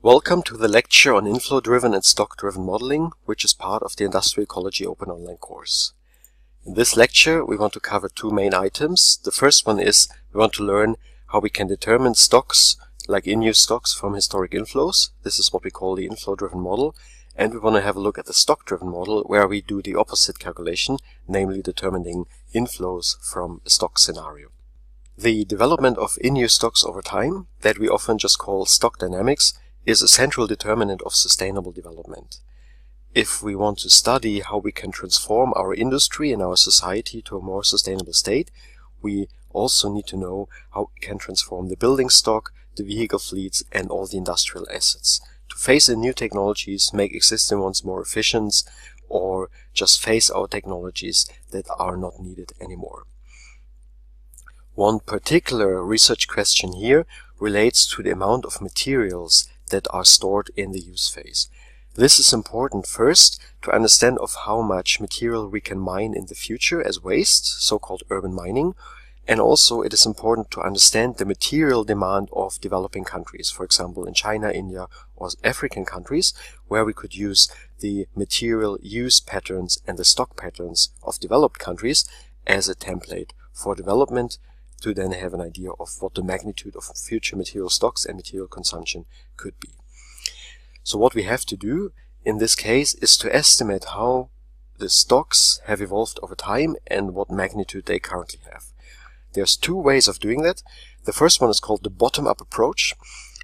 Welcome to the lecture on inflow-driven and stock-driven modeling, which is part of the Industrial Ecology Open Online course. In this lecture, we want to cover two main items. The first one is we want to learn how we can determine stocks, like in-use stocks, from historic inflows. This is what we call the inflow-driven model. And we want to have a look at the stock-driven model, where we do the opposite calculation, namely determining inflows from a stock scenario. The development of in-use stocks over time, that we often just call stock dynamics, is a central determinant of sustainable development. If we want to study how we can transform our industry and our society to a more sustainable state, we also need to know how we can transform the building stock, the vehicle fleets, and all the industrial assets to phase in new technologies, make existing ones more efficient, or just phase out technologies that are not needed anymore. One particular research question here relates to the amount of materials that are stored in the use phase. This is important first to understand of how much material we can mine in the future as waste, so-called urban mining, and also it is important to understand the material demand of developing countries, for example in China, India, or African countries, where we could use the material use patterns and the stock patterns of developed countries as a template for development, to then have an idea of what the magnitude of future material stocks and material consumption could be. So what we have to do in this case is to estimate how the stocks have evolved over time and what magnitude they currently have. There's two ways of doing that. The first one is called the bottom-up approach.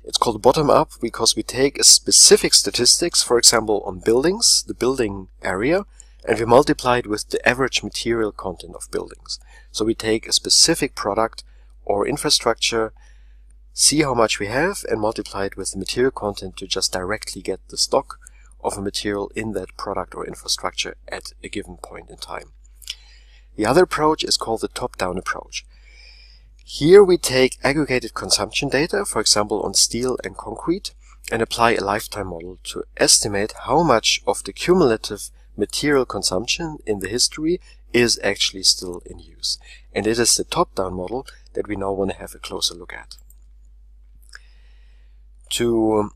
It's called bottom-up because we take a specific statistics, for example on buildings, the building area, and we multiply it with the average material content of buildings. So we take a specific product or infrastructure, see how much we have, and multiply it with the material content to just directly get the stock of a material in that product or infrastructure at a given point in time. The other approach is called the top-down approach. Here we take aggregated consumption data, for example on steel and concrete, and apply a lifetime model to estimate how much of the cumulative material consumption in the history is actually still in use. And it is the top-down model that we now want to have a closer look at. To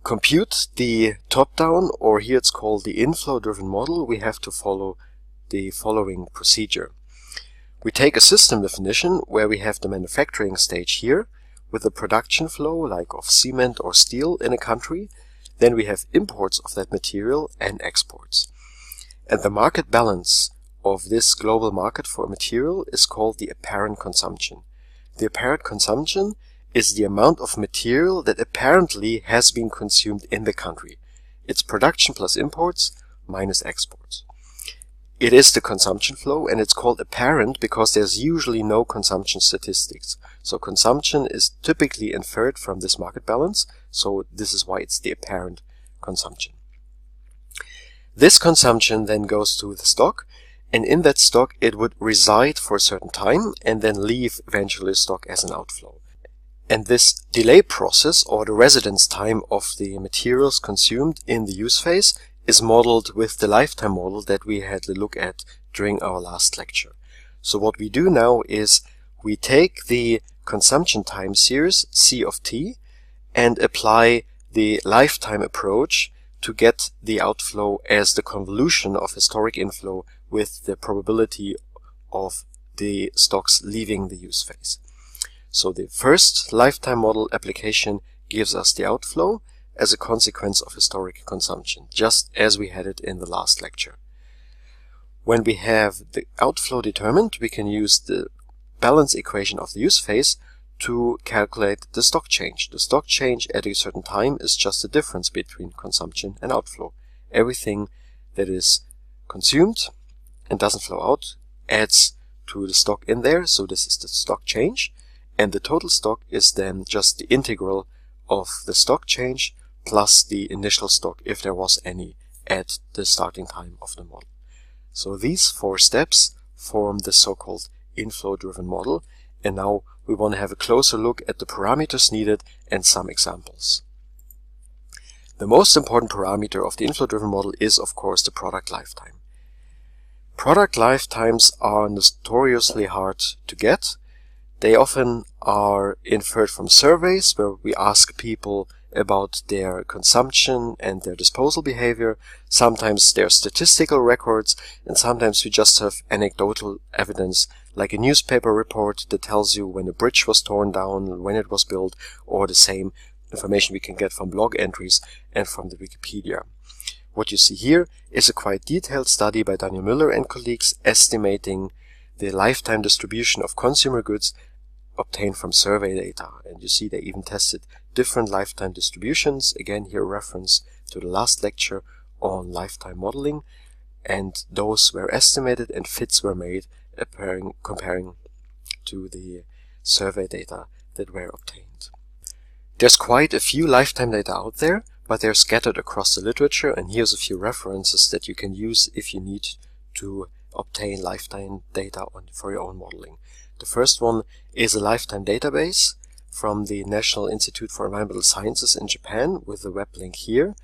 compute the top-down, or here it's called the inflow-driven model, we have to follow the following procedure. We take a system definition where we have the manufacturing stage here with the production flow like of cement or steel in a country. Then we have imports of that material and exports. And the market balance of this global market for a material is called the apparent consumption. The apparent consumption is the amount of material that apparently has been consumed in the country. It's production plus imports minus exports. It is the consumption flow, and it's called apparent because there's usually no consumption statistics. So consumption is typically inferred from this market balance, so this is why it's the apparent consumption. This consumption then goes to the stock, and in that stock it would reside for a certain time and then leave eventually the stock as an outflow. And this delay process, or the residence time of the materials consumed in the use phase, is modeled with the lifetime model that we had a look at during our last lecture. So what we do now is we take the consumption time series C of t and apply the lifetime approach to get the outflow as the convolution of historic inflow with the probability of the stocks leaving the use phase. So the first lifetime model application gives us the outflow as a consequence of historic consumption, just as we had it in the last lecture. When we have the outflow determined, we can use the balance equation of the use phase to calculate the stock change. The stock change at a certain time is just the difference between consumption and outflow. Everything that is consumed and doesn't flow out adds to the stock in there, so this is the stock change, and the total stock is then just the integral of the stock change plus the initial stock, if there was any, at the starting time of the model. So these four steps form the so-called inflow-driven model, and now we want to have a closer look at the parameters needed and some examples. The most important parameter of the inflow-driven model is, of course, the product lifetime. Product lifetimes are notoriously hard to get. They often are inferred from surveys where we ask people about their consumption and their disposal behavior. Sometimes there are statistical records, and sometimes we just have anecdotal evidence, like a newspaper report that tells you when a bridge was torn down, when it was built, or the same information we can get from blog entries and from the Wikipedia. What you see here is a quite detailed study by Daniel Müller and colleagues estimating the lifetime distribution of consumer goods obtained from survey data. And you see they even tested different lifetime distributions. Again, here a reference to the last lecture on lifetime modeling. And those were estimated and fits were made comparing to the survey data that were obtained. There's quite a few lifetime data out there, but they're scattered across the literature, and here's a few references that you can use if you need to obtain lifetime data for your own modeling. The first one is a lifetime database from the National Institute for Environmental Sciences in Japan with the web link here.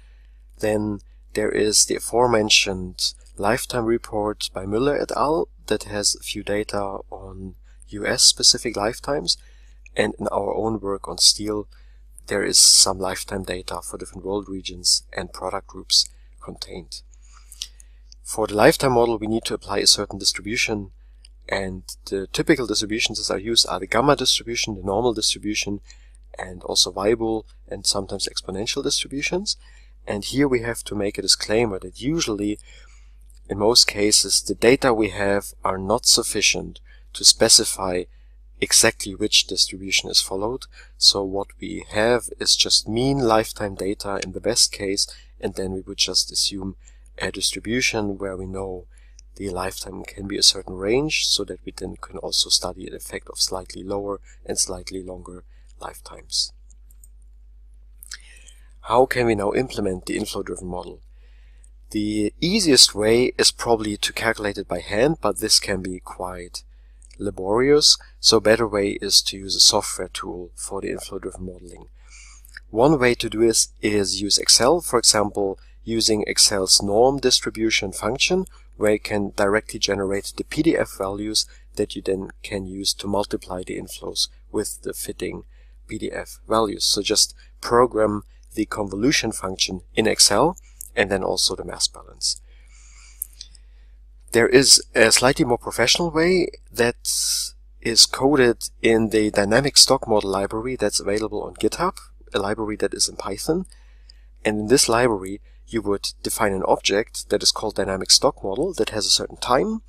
Then there is the aforementioned lifetime report by Müller et al. That has a few data on US specific lifetimes, and in our own work on steel there is some lifetime data for different world regions and product groups contained. For the lifetime model we need to apply a certain distribution, and the typical distributions that are used are the gamma distribution, the normal distribution, and also Weibull and sometimes exponential distributions. And here we have to make a disclaimer that usually, in most cases, the data we have are not sufficient to specify exactly which distribution is followed. So what we have is just mean lifetime data in the best case, and then we would just assume a distribution where we know the lifetime can be a certain range, so that we then can also study the effect of slightly lower and slightly longer lifetimes. How can we now implement the inflow-driven model? The easiest way is probably to calculate it by hand, but this can be quite laborious, so a better way is to use a software tool for the inflow-driven modeling. One way to do this is use Excel, for example, using Excel's norm distribution function, where you can directly generate the PDF values that you then can use to multiply the inflows with the fitting PDF values. So just program the convolution function in Excel and then also the mass balance. There is a slightly more professional way that is coded in the dynamic stock model library that's available on GitHub, a library that is in Python. And in this library you would define an object that is called dynamic stock model that has a certain time,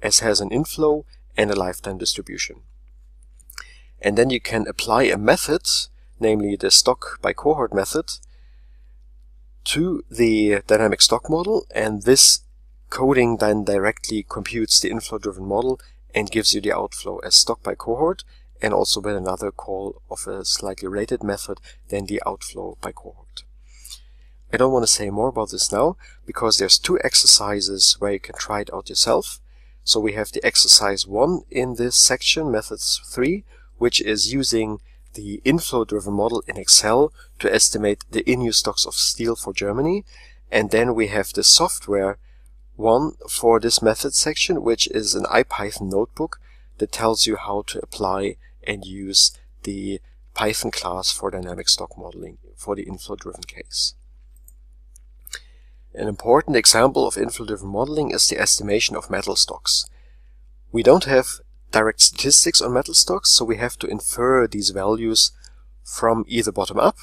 as has an inflow and a lifetime distribution. And then you can apply a method, namely the stock by cohort method, to the dynamic stock model, and this coding then directly computes the inflow-driven model and gives you the outflow as stock by cohort, and also with another call of a slightly related method than the outflow by cohort. I don't want to say more about this now, because there's two exercises where you can try it out yourself. So we have the exercise 1 in this section, Methods 3, which is using the inflow-driven model in Excel to estimate the in-use stocks of steel for Germany. And then we have the software one for this method section, which is an IPython notebook that tells you how to apply and use the Python class for dynamic stock modeling for the inflow-driven case. An important example of inflow-driven modeling is the estimation of metal stocks. We don't have direct statistics on metal stocks, so we have to infer these values from either bottom-up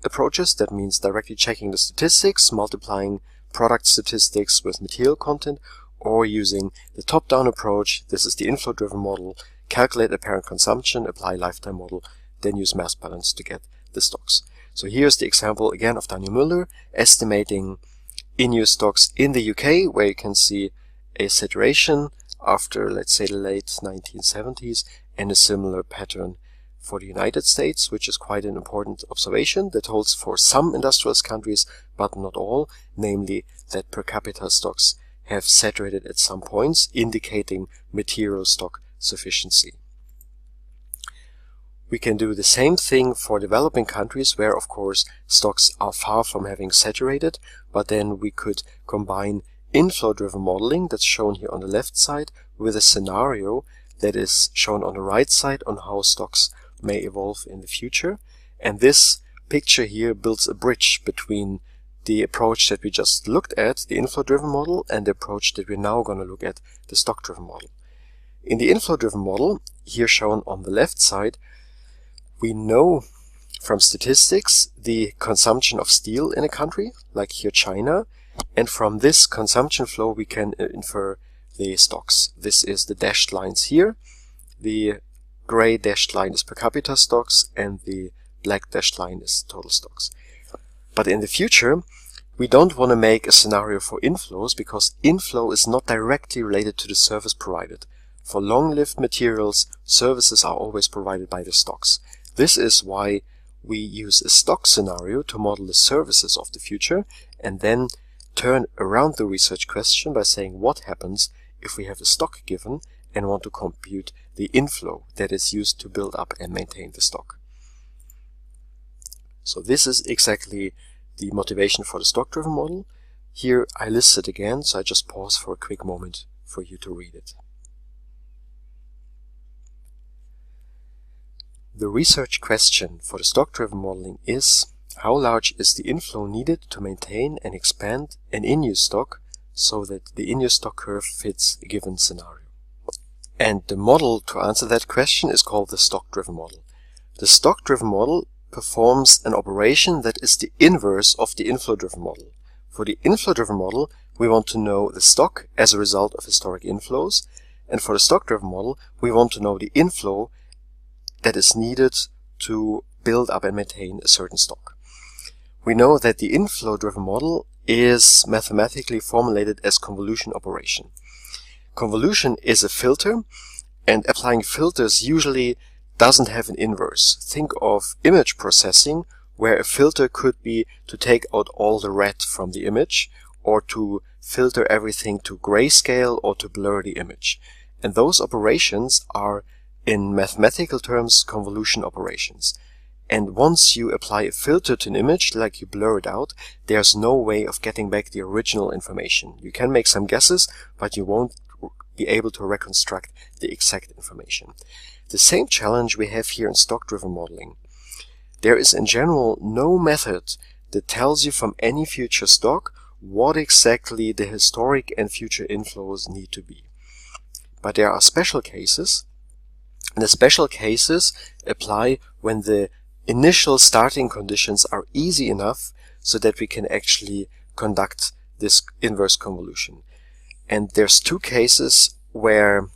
approaches, that means directly checking the statistics, multiplying product statistics with material content, or using the top-down approach. This is the inflow-driven model, calculate apparent consumption, apply lifetime model, then use mass balance to get the stocks. So here's the example again of Daniel Müller estimating in-use stocks in the UK, where you can see a saturation after, let's say, the late 1970s, and a similar pattern for the United States, which is quite an important observation that holds for some industrialized countries, but not all, namely that per capita stocks have saturated at some points, indicating material stock sufficiency. We can do the same thing for developing countries, where of course stocks are far from having saturated, but then we could combine inflow-driven modeling, that's shown here on the left side, with a scenario that is shown on the right side on how stocks may evolve in the future. And this picture here builds a bridge between the approach that we just looked at, the inflow-driven model, and the approach that we're now going to look at, the stock-driven model. In the inflow-driven model, here shown on the left side, we know from statistics the consumption of steel in a country, like here China, and from this consumption flow we can infer the stocks. This is the dashed lines here. The gray dashed line is per capita stocks, and the black dashed line is total stocks. But in the future, we don't want to make a scenario for inflows, because inflow is not directly related to the service provided. For long-lived materials, services are always provided by the stocks. This is why we use a stock scenario to model the services of the future, and then turn around the research question by saying what happens if we have a stock given and want to compute the inflow that is used to build up and maintain the stock. So this is exactly the motivation for the stock-driven model. Here I list it again, so I just pause for a quick moment for you to read it. The research question for the stock-driven modeling is: how large is the inflow needed to maintain and expand an in-use stock so that the in-use stock curve fits a given scenario? And the model to answer that question is called the stock-driven model. The stock-driven model performs an operation that is the inverse of the inflow-driven model. For the inflow-driven model, we want to know the stock as a result of historic inflows, and for the stock-driven model, we want to know the inflow that is needed to build up and maintain a certain stock. We know that the inflow-driven model is mathematically formulated as convolution operation. Convolution is a filter, and applying filters usually doesn't have an inverse. Think of image processing, where a filter could be to take out all the red from the image, or to filter everything to grayscale, or to blur the image. And those operations are, in mathematical terms, convolution operations. And once you apply a filter to an image, like you blur it out, there's no way of getting back the original information. You can make some guesses, but you won't be able to reconstruct the exact information. The same challenge we have here in stock-driven modeling. There is in general no method that tells you from any future stock what exactly the historic and future inflows need to be. But there are special cases, and the special cases apply when the initial starting conditions are easy enough so that we can actually conduct this inverse convolution. And there's two cases where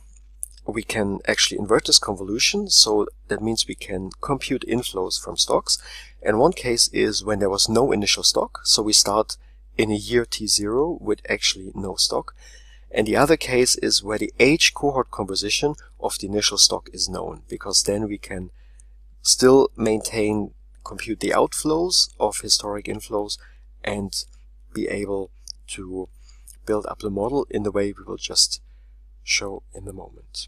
we can actually invert this convolution, so that means we can compute inflows from stocks. And one case is when there was no initial stock, so we start in a year T0 with actually no stock. And the other case is where the age cohort composition of the initial stock is known, because then we can still compute the outflows of historic inflows and be able to build up the model in the way we will just show in a moment.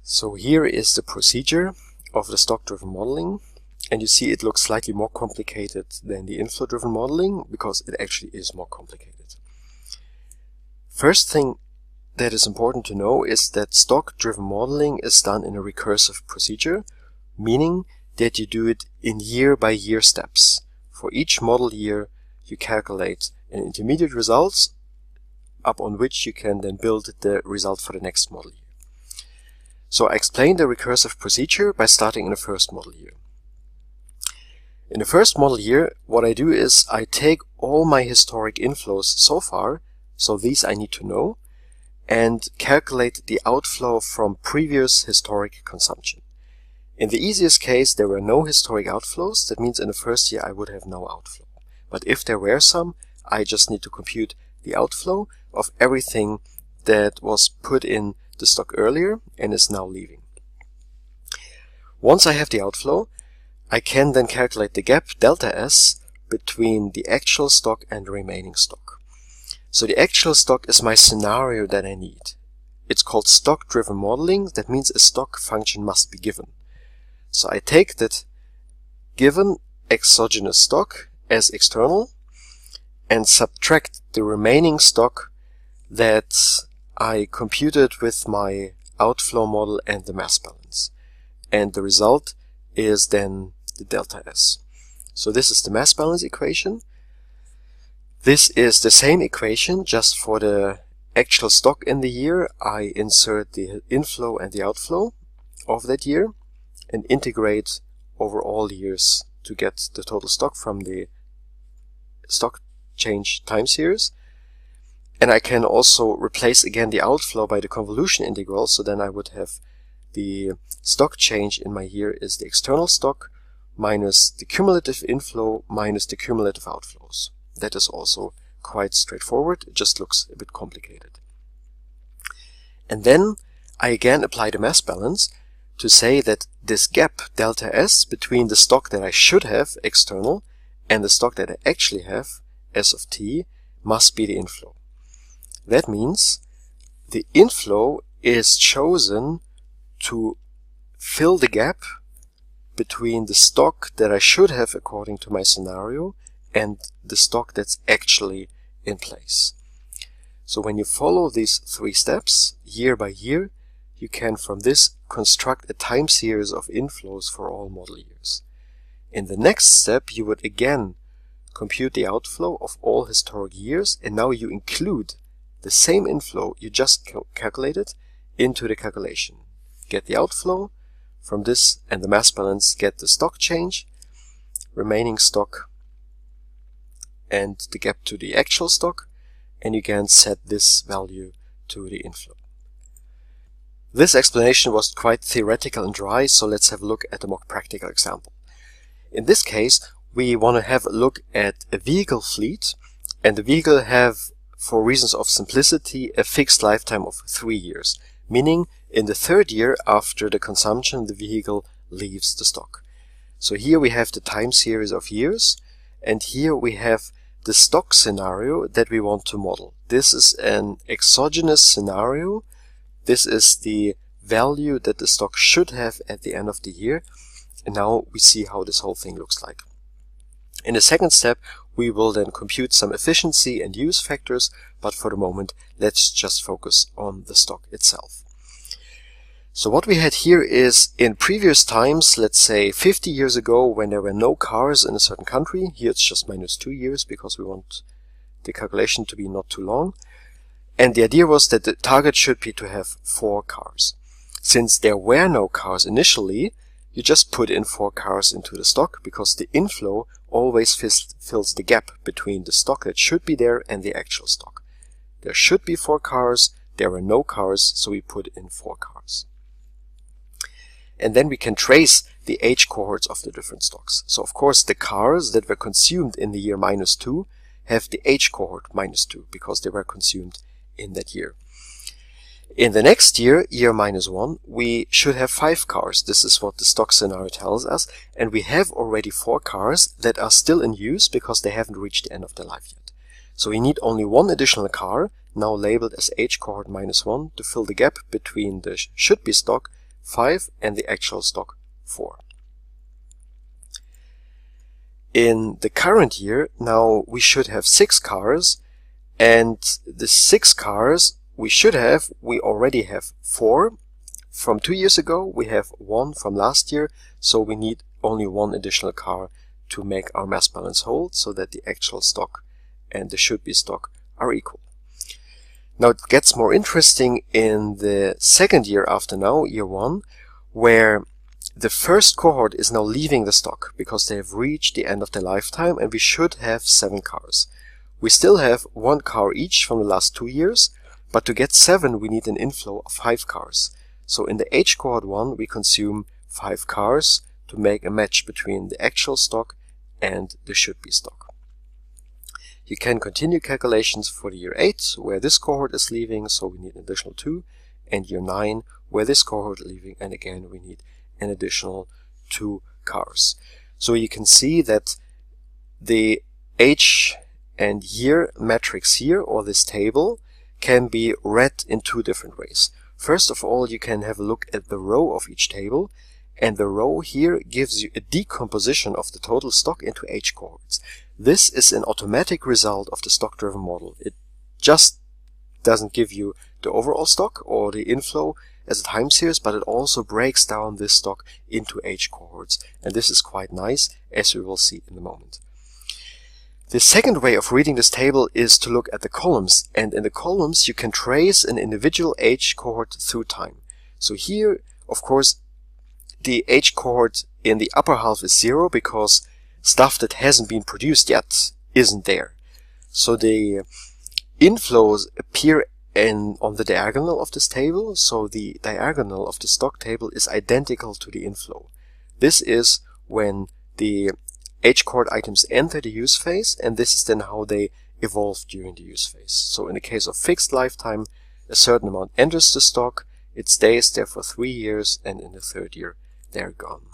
So here is the procedure of the stock-driven modeling, and you see it looks slightly more complicated than the inflow-driven modeling because it actually is more complicated. First thing that is important to know is that stock-driven modeling is done in a recursive procedure, meaning that you do it in year-by-year steps. For each model year, you calculate an intermediate result upon which you can then build the result for the next model year. So I explained the recursive procedure by starting in the first model year. In the first model year, what I do is I take all my historic inflows so far, so these I need to know, and calculate the outflow from previous historic consumption. In the easiest case, there were no historic outflows. That means in the first year I would have no outflow. But if there were some, I just need to compute the outflow of everything that was put in the stock earlier and is now leaving. Once I have the outflow, I can then calculate the gap delta S between the actual stock and the remaining stock. So the actual stock is my scenario that I need. It's called stock-driven modeling. That means a stock function must be given. So I take that given exogenous stock as external and subtract the remaining stock that I computed with my outflow model and the mass balance. And the result is then the delta S. So this is the mass balance equation. This is the same equation, just for the actual stock in the year. I insert the inflow and the outflow of that year and integrate over all years to get the total stock from the stock change time series. And I can also replace again the outflow by the convolution integral, so then I would have the stock change in my year is the external stock minus the cumulative inflow minus the cumulative outflows. That is also quite straightforward, it just looks a bit complicated. And then I again apply the mass balance to say that this gap delta S between the stock that I should have external and the stock that I actually have S of t must be the inflow. That means the inflow is chosen to fill the gap between the stock that I should have according to my scenario and the stock that's actually in place. So when you follow these 3 steps year by year, you can from this construct a time series of inflows for all model years. In the next step, you would again compute the outflow of all historic years, and now you include the same inflow you just calculated into the calculation. Get the outflow from this and the mass balance, get the stock change, remaining stock, and the gap to the actual stock, and you can set this value to the inflow. This explanation was quite theoretical and dry, so let's have a look at a more practical example. In this case, we want to have a look at a vehicle fleet, and the vehicle have, for reasons of simplicity, a fixed lifetime of 3 years, meaning in the 3rd year after the consumption the vehicle leaves the stock. So here we have the time series of years, and here we have the stock scenario that we want to model. This is an exogenous scenario. This is the value that the stock should have at the end of the year, and now we see how this whole thing looks like. In the second step, we will then compute some efficiency and use factors, but for the moment, let's just focus on the stock itself. So what we had here is, in previous times, let's say 50 years ago, when there were no cars in a certain country, here it's just -2 years because we want the calculation to be not too long, and the idea was that the target should be to have 4 cars. Since there were no cars initially, you just put in 4 cars into the stock, because the inflow always fills the gap between the stock that should be there and the actual stock. There should be 4 cars, there were no cars, so we put in 4 cars. And then we can trace the age cohorts of the different stocks. So of course the cars that were consumed in the year -2 have the age cohort -2 because they were consumed in that year. In the next year, year -1, we should have 5 cars. This is what the stock scenario tells us, and we have already 4 cars that are still in use because they haven't reached the end of their life yet. So we need only 1 additional car, now labeled as age cohort -1, to fill the gap between the should be stock 5 and the actual stock 4. In the current year, now we should have 6 cars, and the 6 cars we already have 4 from 2 years ago, we have 1 from last year, so we need only 1 additional car to make our mass balance hold, so that the actual stock and the should be stock are equal. Now it gets more interesting in the second year after now, year 1, where the first cohort is now leaving the stock because they have reached the end of their lifetime, and we should have 7 cars. We still have 1 car each from the last 2 years, but to get 7 we need an inflow of 5 cars. So in the age cohort 1 we consume 5 cars to make a match between the actual stock and the should be stock. You can continue calculations for the year 8, where this cohort is leaving, so we need an additional 2, and year 9, where this cohort is leaving, and again we need an additional 2 cars. So you can see that the age and year metrics here, or this table, can be read in 2 different ways. First of all, you can have a look at the row of each table, and the row here gives you a decomposition of the total stock into age cohorts. This is an automatic result of the stock-driven model. It just doesn't give you the overall stock or the inflow as a time series, but it also breaks down this stock into age cohorts. And this is quite nice, as we will see in a moment. The second way of reading this table is to look at the columns. And in the columns, you can trace an individual age cohort through time. So here, of course, the age cohort in the upper half is 0 because stuff that hasn't been produced yet isn't there. So the inflows appear on the diagonal of this table. So the diagonal of the stock table is identical to the inflow. This is when the age cohort items enter the use phase, and this is then how they evolve during the use phase. So in the case of fixed lifetime, a certain amount enters the stock, it stays there for 3 years, and in the 3rd year they're gone.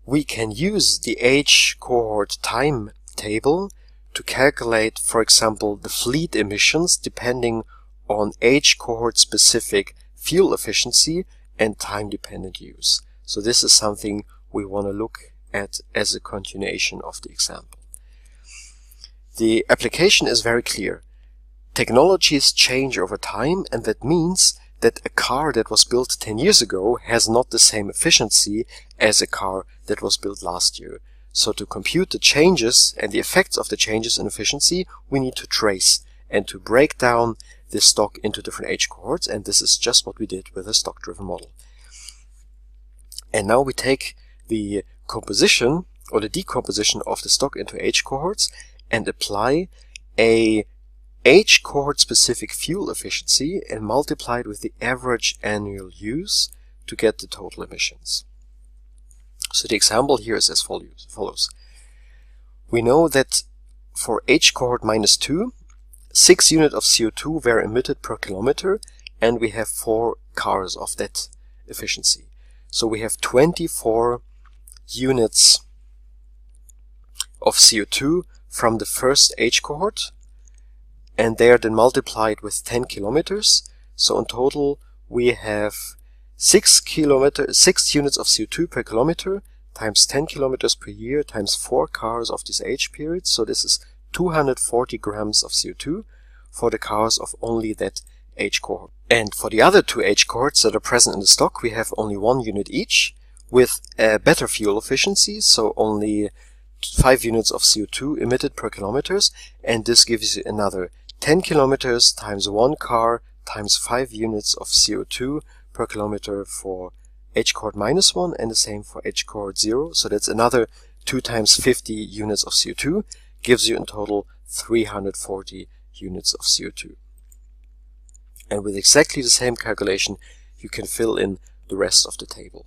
We can use the age cohort time table to calculate, for example, the fleet emissions depending on age cohort specific fuel efficiency and time dependent use. So this is something we want to look at as a continuation of the example. The application is very clear. Technologies change over time, and that means that a car that was built 10 years ago has not the same efficiency as a car that was built last year. So to compute the changes and the effects of the changes in efficiency, we need to trace and to break down this stock into different age cohorts, and this is just what we did with a stock-driven model. And now we take the composition or the decomposition of the stock into age cohorts and apply a age cohort specific fuel efficiency and multiply it with the average annual use to get the total emissions. So the example here is as follows. We know that for age cohort -2, 6 units of CO2 were emitted per kilometer, and we have 4 cars of that efficiency. So we have 24 units of CO2 from the first age cohort, and they are then multiplied with 10 kilometers. So in total we have 6 units of CO2 per kilometer times 10 kilometers per year times 4 cars of this age period. So this is 240 grams of CO2 for the cars of only that age cohort. And for the other 2 age cohorts that are present in the stock, we have only 1 unit each with a better fuel efficiency, so only 5 units of CO2 emitted per kilometers, and this gives you another 10 kilometers times 1 car times 5 units of CO2 per kilometer for age cohort -1, and the same for age cohort 0. So that's another 2 times 50 units of CO2, gives you in total 340 units of CO2. And with exactly the same calculation, you can fill in the rest of the table.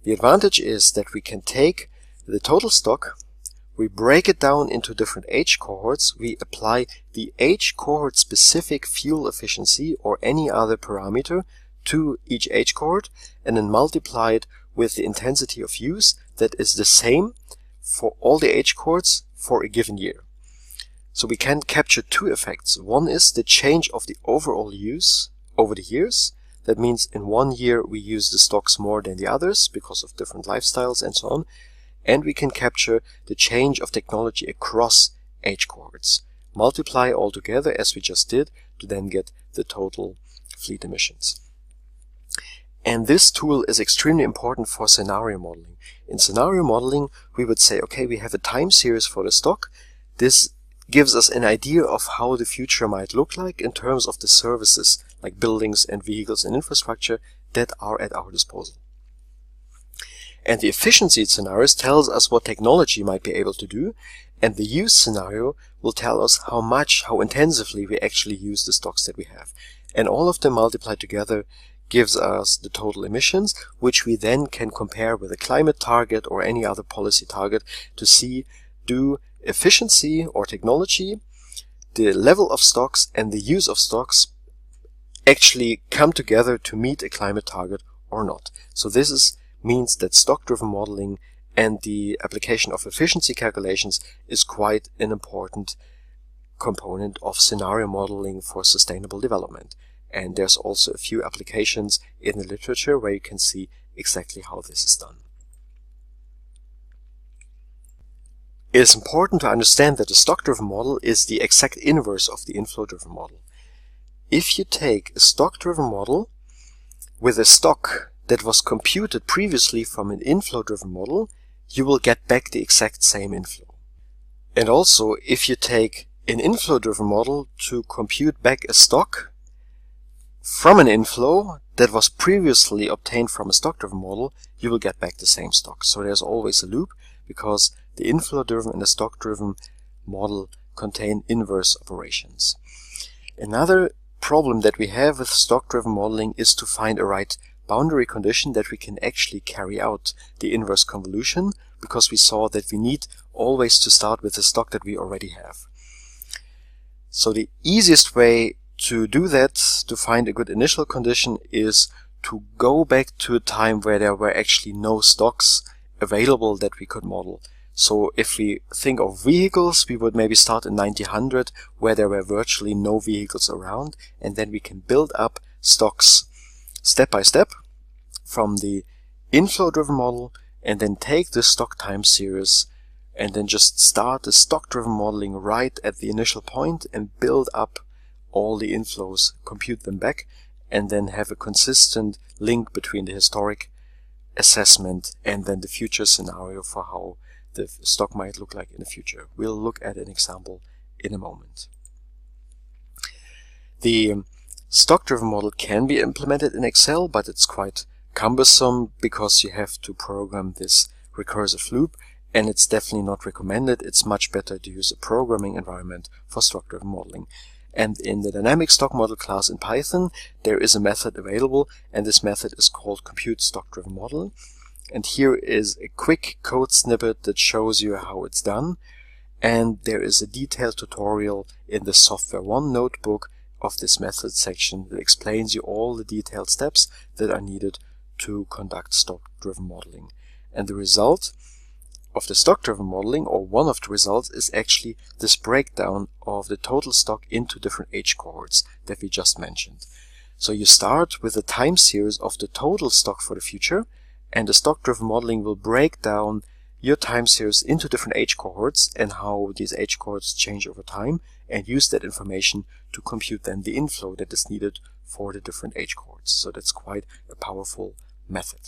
The advantage is that we can take the total stock, we break it down into different age cohorts, we apply the age cohort specific fuel efficiency or any other parameter to each age cohort, and then multiply it with the intensity of use that is the same for all the age cohorts for a given year. So we can capture 2 effects. One is the change of the overall use over the years. That means in 1 year we use the stocks more than the others because of different lifestyles and so on. And we can capture the change of technology across age cohorts. Multiply all together as we just did to then get the total fleet emissions. And this tool is extremely important for scenario modeling. In scenario modeling, we would say, okay, we have a time series for the stock. This gives us an idea of how the future might look like in terms of the services like buildings and vehicles and infrastructure that are at our disposal. And the efficiency scenarios tells us what technology might be able to do, and the use scenario will tell us how intensively we actually use the stocks that we have. And all of them multiplied together gives us the total emissions, which we then can compare with a climate target or any other policy target to see, do efficiency or technology, the level of stocks and the use of stocks actually come together to meet a climate target or not. So this means that stock-driven modeling and the application of efficiency calculations is quite an important component of scenario modeling for sustainable development. And there's also a few applications in the literature where you can see exactly how this is done. It is important to understand that the stock-driven model is the exact inverse of the inflow-driven model. if you take a stock-driven model with a stock that was computed previously from an inflow-driven model, you will get back the exact same inflow. And also, if you take an inflow-driven model to compute back a stock from an inflow that was previously obtained from a stock-driven model, you will get back the same stock. So there's always a loop, because the inflow-driven and the stock-driven model contain inverse operations. Another problem that we have with stock-driven modeling is to find a right boundary condition that we can actually carry out the inverse convolution, because we saw that we need always to start with the stock that we already have. So the easiest way to do that, to find a good initial condition, is to go back to a time where there were actually no stocks available that we could model. So if we think of vehicles, we would maybe start in 1900, where there were virtually no vehicles around, and then we can build up stocks step by step from the inflow-driven model, and then take the stock time series and then just start the stock-driven modeling right at the initial point and build up all the inflows, compute them back, and then have a consistent link between the historic assessment and then the future scenario for how the stock might look like in the future. We'll look at an example in a moment. The stock-driven model can be implemented in Excel, but it's quite cumbersome because you have to program this recursive loop, and it's definitely not recommended. It's much better to use a programming environment for stock-driven modeling. And in the dynamic stock model class in Python, there is a method available, and this method is called compute stock-driven model. And here is a quick code snippet that shows you how it's done. And there is a detailed tutorial in the Software 1 notebook of this method section that explains you all the detailed steps that are needed to conduct stock-driven modeling. And the result of the stock-driven modeling, or one of the results, is actually this breakdown of the total stock into different age cohorts that we just mentioned. So you start with a time series of the total stock for the future, and the stock-driven modeling will break down your time series into different age cohorts and how these age cohorts change over time, and use that information to compute then the inflow that is needed for the different age cohorts. So that's quite a powerful method.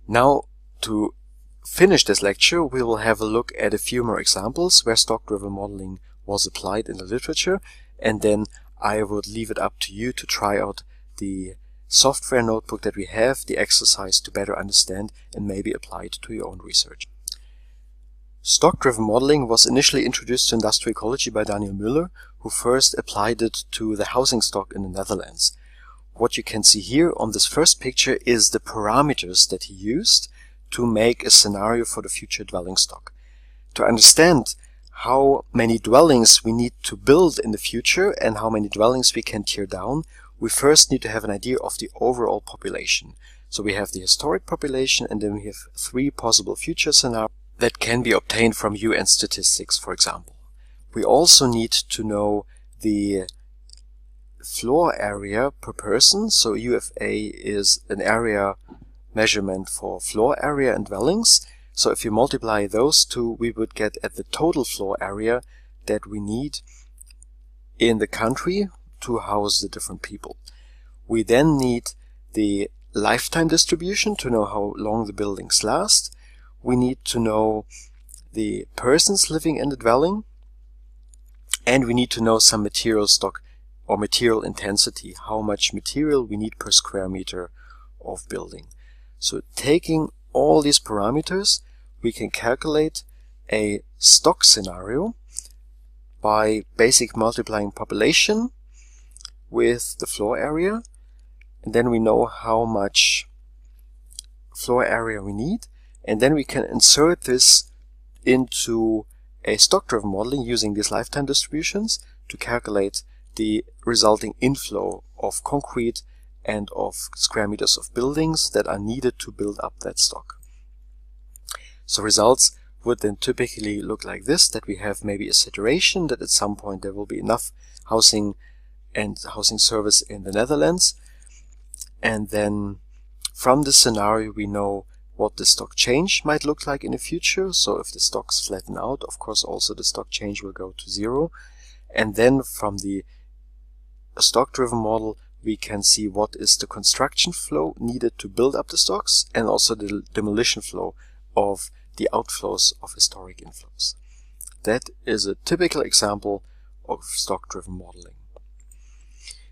Now, to finish this lecture, we will have a look at a few more examples where stock-driven modeling was applied in the literature, and then I would leave it up to you to try out the software notebook that we have, the exercise to better understand and maybe apply it to your own research. Stock-driven modeling was initially introduced to industrial ecology by Daniel Müller, who first applied it to the housing stock in the Netherlands. What you can see here on this first picture is the parameters that he used to make a scenario for the future dwelling stock. To understand how many dwellings we need to build in the future and how many dwellings we can tear down, we first need to have an idea of the overall population. So we have the historic population, and then we have three possible future scenarios that can be obtained from UN statistics, for example. We also need to know the floor area per person. So UFA is an area measurement for floor area and dwellings. So if you multiply those two, we would get at the total floor area that we need in the country to house the different people. We then need the lifetime distribution to know how long the buildings last. We need to know the persons living in the dwelling, and we need to know some material stock or material intensity, how much material we need per square meter of building. So taking all these parameters, we can calculate a stock scenario by basic multiplying population with the floor area, and then we know how much floor area we need, and then we can insert this into a stock-driven modeling using these lifetime distributions to calculate the resulting inflow of concrete and of square meters of buildings that are needed to build up that stock. So results would then typically look like this, that we have maybe a saturation, that at some point there will be enough housing and housing service in the Netherlands, and then from this scenario we know what the stock change might look like in the future. So if the stocks flatten out, of course also the stock change will go to zero, and then from the a stock-driven model, we can see what is the construction flow needed to build up the stocks and also the demolition flow of the outflows of historic inflows. That is a typical example of stock-driven modeling.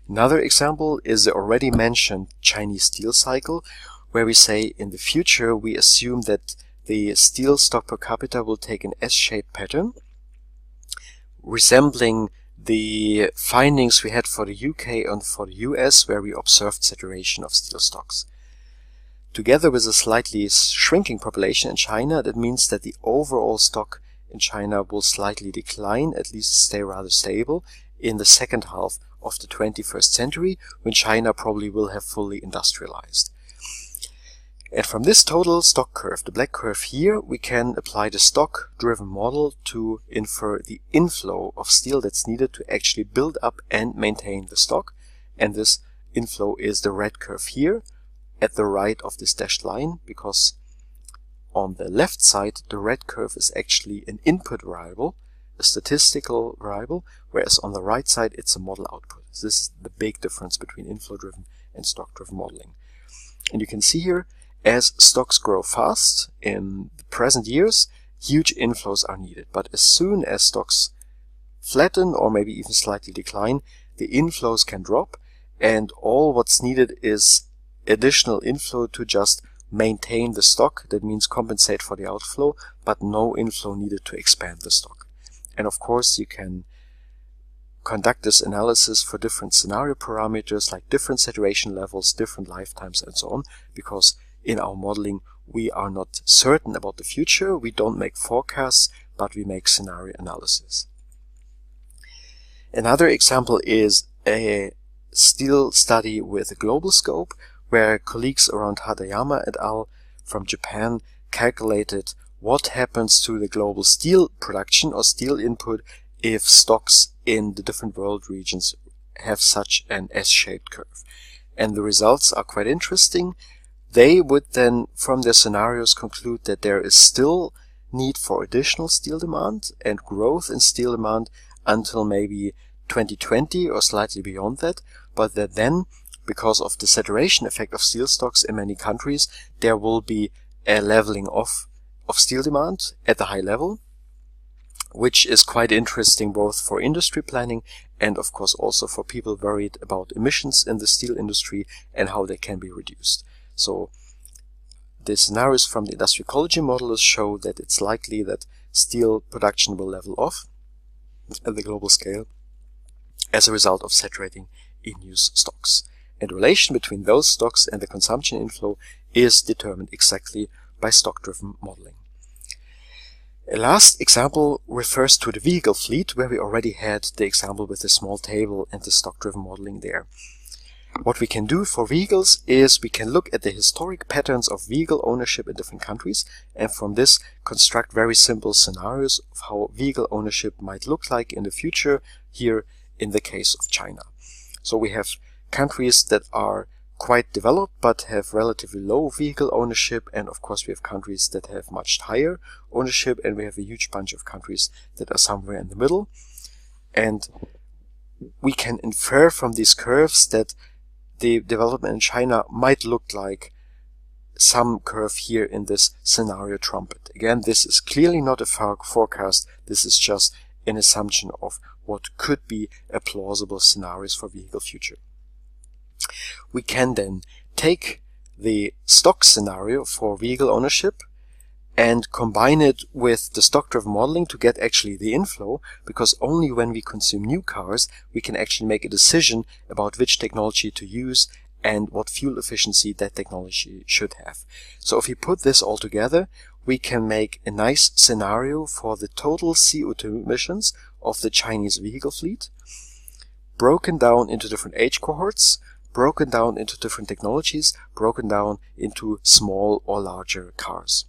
Another example is the already mentioned Chinese steel cycle, where we say in the future we assume that the steel stock per capita will take an S-shaped pattern, resembling the findings we had for the UK and for the US, where we observed saturation of steel stocks. Together with a slightly shrinking population in China, that means that the overall stock in China will slightly decline, at least stay rather stable, in the second half of the 21st century, when China probably will have fully industrialized. And from this total stock curve, the black curve here, we can apply the stock-driven model to infer the inflow of steel that's needed to actually build up and maintain the stock. And this inflow is the red curve here at the right of this dashed line, because on the left side, the red curve is actually an input variable, a statistical variable, whereas on the right side, it's a model output. So this is the big difference between inflow-driven and stock-driven modeling. And you can see here, as stocks grow fast in the present years, huge inflows are needed. But as soon as stocks flatten or maybe even slightly decline, the inflows can drop, and all what's needed is additional inflow to just maintain the stock. That means compensate for the outflow, but no inflow needed to expand the stock. And of course, you can conduct this analysis for different scenario parameters like different saturation levels, different lifetimes, and so on, because in our modeling, we are not certain about the future. We don't make forecasts, but we make scenario analysis. Another example is a steel study with a global scope, where colleagues around Hadayama et al. From Japan calculated what happens to the global steel production or steel input if stocks in the different world regions have such an S-shaped curve. And the results are quite interesting. They would then, from their scenarios, conclude that there is still need for additional steel demand and growth in steel demand until maybe 2020 or slightly beyond that, but that then, because of the saturation effect of steel stocks in many countries, there will be a leveling off of steel demand at the high level, which is quite interesting both for industry planning and of course also for people worried about emissions in the steel industry and how they can be reduced. So the scenarios from the industrial ecology modelers show that it's likely that steel production will level off at the global scale as a result of saturating in-use stocks. And the relation between those stocks and the consumption inflow is determined exactly by stock-driven modeling. A last example refers to the vehicle fleet, where we already had the example with the small table and the stock-driven modeling there. What we can do for vehicles is we can look at the historic patterns of vehicle ownership in different countries, and from this construct very simple scenarios of how vehicle ownership might look like in the future, here in the case of China. So we have countries that are quite developed but have relatively low vehicle ownership, and of course we have countries that have much higher ownership, and we have a huge bunch of countries that are somewhere in the middle. And we can infer from these curves that the development in China might look like some curve here in this scenario trumpet. Again, this is clearly not a forecast. This is just an assumption of what could be a plausible scenarios for vehicle future. We can then take the stock scenario for vehicle ownership and combine it with the stock-driven modeling to get actually the inflow, because only when we consume new cars we can actually make a decision about which technology to use and what fuel efficiency that technology should have. So if we put this all together, we can make a nice scenario for the total CO2 emissions of the Chinese vehicle fleet, broken down into different age cohorts, broken down into different technologies, broken down into small or larger cars.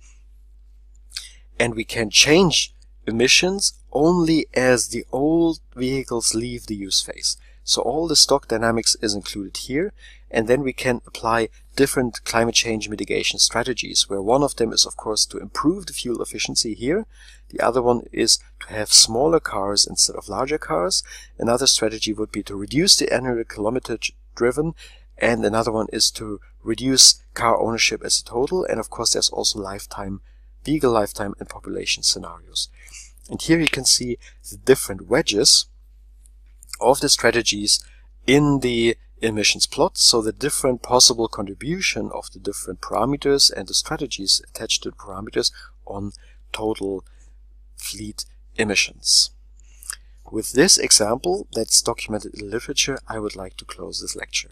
And we can change emissions only as the old vehicles leave the use phase. So all the stock dynamics is included here, and then we can apply different climate change mitigation strategies, where one of them is of course to improve the fuel efficiency here. The other one is to have smaller cars instead of larger cars. Another strategy would be to reduce the annual kilometage driven, and another one is to reduce car ownership as a total. And of course there's also vehicle lifetime and population scenarios. And here you can see the different wedges of the strategies in the emissions plot, so the different possible contribution of the different parameters and the strategies attached to the parameters on total fleet emissions. With this example that's documented in the literature, I would like to close this lecture.